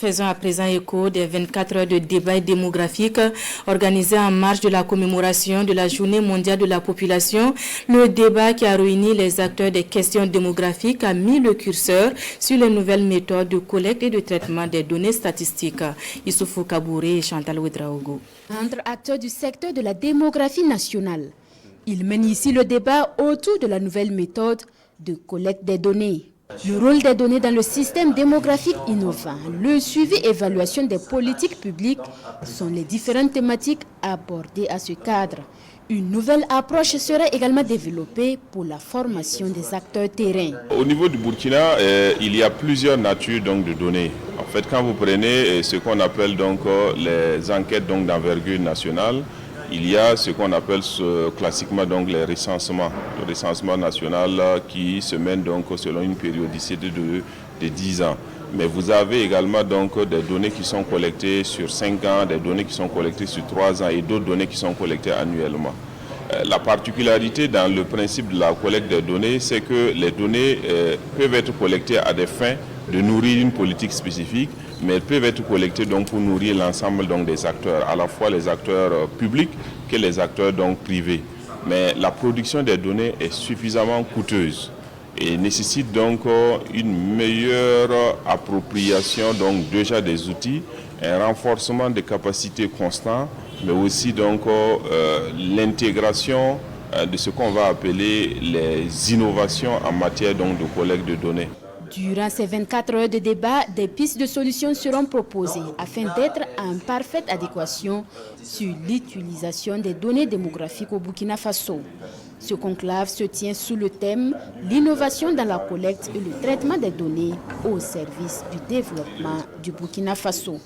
Faisons à présent écho des 24 heures de débat démographique organisé en marge de la commémoration de la Journée mondiale de la population. Le débat qui a réuni les acteurs des questions démographiques a mis le curseur sur les nouvelles méthodes de collecte et de traitement des données statistiques. Issoufou Kabouré et Chantal Ouedraogo. Entre acteurs du secteur de la démographie nationale, ils mènent ici le débat autour de la nouvelle méthode de collecte des données. Le rôle des données dans le système démographique innovant, le suivi et évaluation des politiques publiques sont les différentes thématiques abordées à ce cadre. Une nouvelle approche serait également développée pour la formation des acteurs terrain. Au niveau du Burkina, il y a plusieurs natures donc, de données. En fait, quand vous prenez ce qu'on appelle donc, les enquêtes d'envergure nationale, il y a ce qu'on appelle classiquement donc, les recensements. Le recensement national qui se mène donc, selon une périodicité de 10 ans. Mais vous avez également donc, des données qui sont collectées sur 5 ans, des données qui sont collectées sur 3 ans et d'autres données qui sont collectées annuellement. La particularité dans le principe de la collecte des données, c'est que les données peuvent être collectées à des fins de nourrir une politique spécifique, mais elles peuvent être collectées donc, pour nourrir l'ensemble des acteurs, à la fois les acteurs publics que les acteurs donc, privés. Mais la production des données est suffisamment coûteuse et nécessite donc une meilleure appropriation donc, déjà des outils, un renforcement des capacités constants, mais aussi donc l'intégration de ce qu'on va appeler les innovations en matière donc, de collecte de données. Durant ces 24 heures de débat, des pistes de solutions seront proposées afin d'être en parfaite adéquation sur l'utilisation des données démographiques au Burkina Faso. Ce conclave se tient sous le thème « L'innovation dans la collecte et le traitement des données au service du développement du Burkina Faso ».